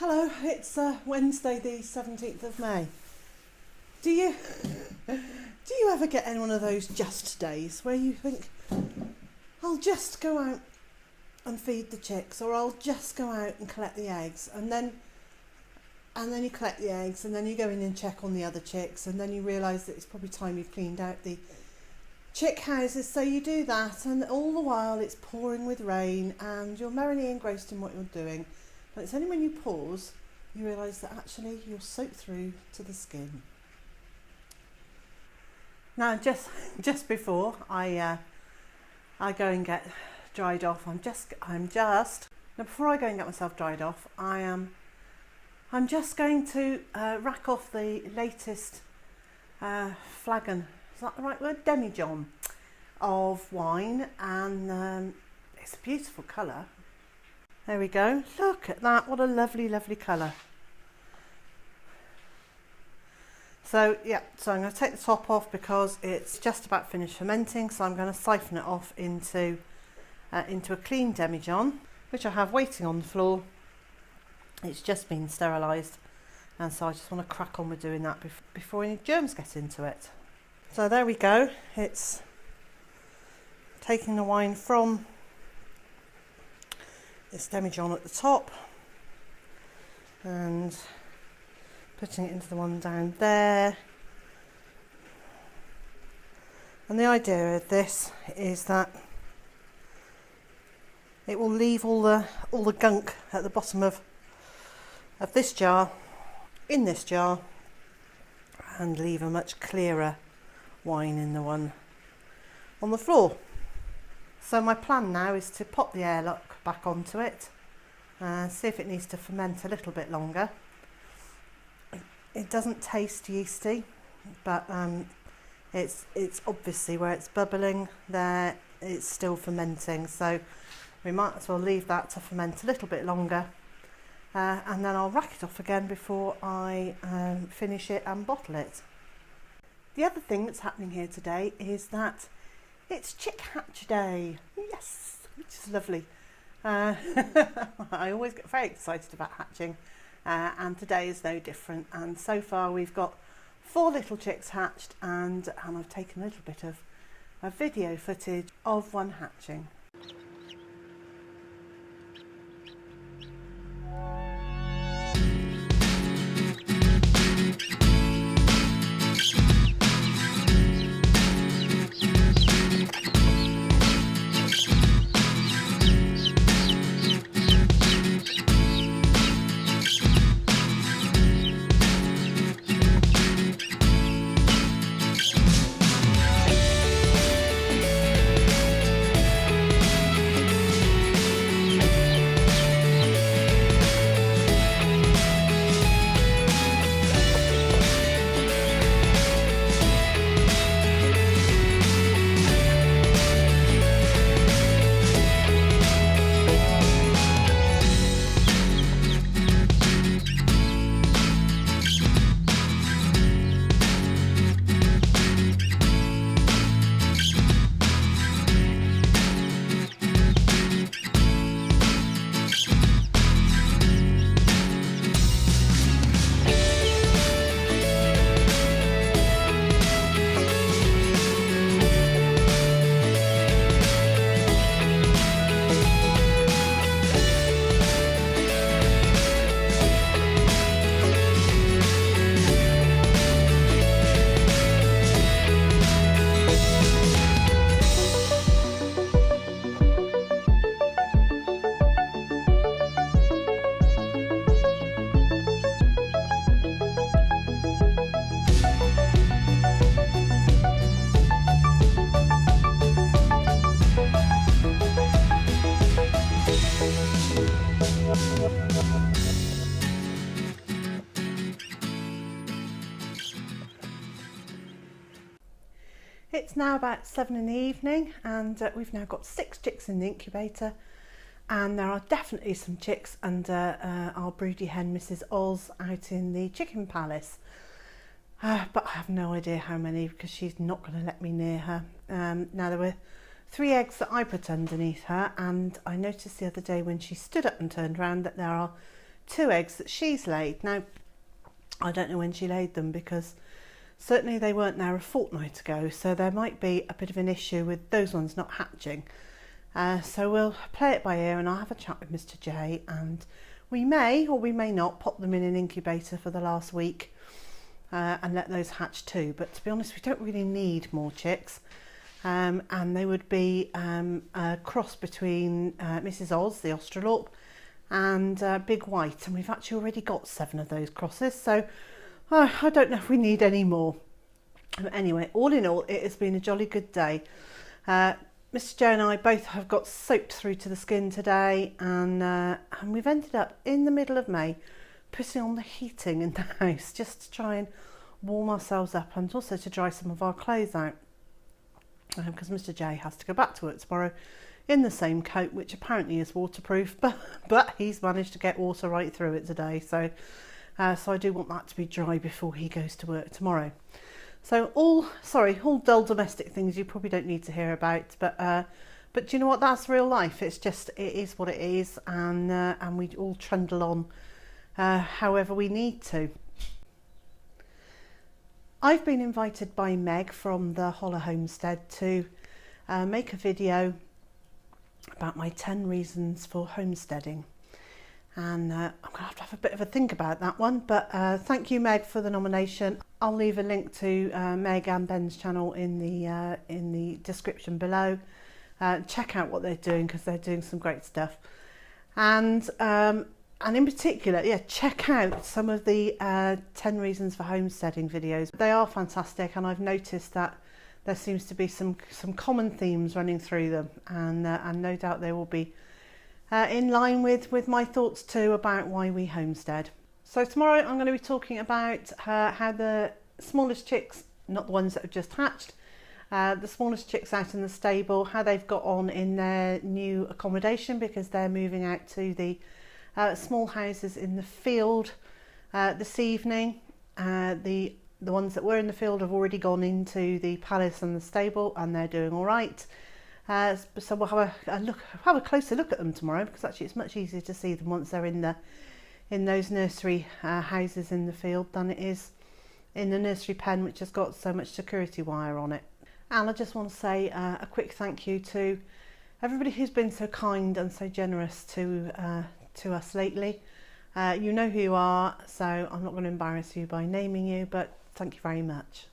Hello, it's Wednesday the 17th of May. Do you ever get any one of those just days where you think, I'll just go out and feed the chicks, or I'll just go out and collect the eggs, and then you collect the eggs, and then you go in and check on the other chicks, and then you realise that it's probably time you've cleaned out the chick houses, so you do that, and all the while it's pouring with rain and you're merrily engrossed in what you're doing. But it's only when you pause you realise that actually you're soaked through to the skin. Now just before I go and get dried off, now before I go and get myself dried off, I'm just going to rack off the latest flagon, is that the right word? Demijohn of wine, and it's a beautiful colour. There we go, look at that, what a lovely, lovely colour. So yeah, so I'm going to take the top off because it's just about finished fermenting, so I'm going to siphon it off into a clean demijohn, which I have waiting on the floor. It's just been sterilised, and so I just want to crack on with doing that before any germs get into it. So there we go, it's taking the wine from this demijohn at the top and putting it into the one down there. And the idea of this is that it will leave all the gunk at the bottom of this jar in this jar, and leave a much clearer wine in the one on the floor. So my plan now is to pop the airlock back onto it, see if it needs to ferment a little bit longer. It doesn't taste yeasty, but it's obviously where it's bubbling there, it's still fermenting, so we might as well leave that to ferment a little bit longer, and then I'll rack it off again before I finish it and bottle it. The other thing that's happening here today is that it's chick hatch day, yes, which is lovely. I always get very excited about hatching, and today is no different, and so far we've got 4 little chicks hatched, and I've taken a little bit of video footage of one hatching. It's now about 7 in the evening, and we've now got 6 chicks in the incubator, and there are definitely some chicks under our broody hen Mrs. Oz out in the chicken palace, but I have no idea how many because she's not going to let me near her. Now there were 3 eggs that I put underneath her, and I noticed the other day when she stood up and turned around that there are 2 eggs that she's laid. Now, I don't know when she laid them, because certainly they weren't there a fortnight ago, so there might be a bit of an issue with those ones not hatching. So we'll play it by ear, and I'll have a chat with Mr. J, and we may or we may not pop them in an incubator for the last week and let those hatch too. But to be honest, we don't really need more chicks, and they would be a cross between Mrs. Oz, the Australorp, and Big White, and we've actually already got 7 of those crosses, so I don't know if we need any more. But anyway, all in all, it has been a jolly good day. Mr. Joe and I both have got soaked through to the skin today, and we've ended up in the middle of May putting on the heating in the house just to try and warm ourselves up, and also to dry some of our clothes out, because Mr. J has to go back to work tomorrow in the same coat, which apparently is waterproof, but he's managed to get water right through it today, so I do want that to be dry before he goes to work tomorrow. So all dull domestic things you probably don't need to hear about, but do you know what? That's real life. It is what it is, and we all trundle on however we need to. I've been invited by Meg from the Holler Homestead to make a video about my 10 reasons for homesteading, and I'm going to have a bit of a think about that one, but thank you, Meg, for the nomination. I'll leave a link to Meg and Ben's channel in the description below. Check out what they're doing, because they're doing some great stuff, and in particular, yeah, check out some of the 10 reasons for homesteading videos. They are fantastic, and I've noticed that there seems to be some common themes running through them, and no doubt they will be in line with my thoughts too about why we homestead. So tomorrow I'm going to be talking about how the smallest chicks, not the ones that have just hatched, the smallest chicks out in the stable, how they've got on in their new accommodation, because they're moving out to the small houses in the field this evening. The ones that were in the field have already gone into the palace and the stable, and they're doing all right. So we'll have a closer look at them tomorrow, because actually it's much easier to see them once they're in those nursery houses in the field than it is in the nursery pen, which has got so much security wire on it. And I just want to say a quick thank you to everybody who's been so kind and so generous to us lately. You know who you are, so I'm not going to embarrass you by naming you, but thank you very much.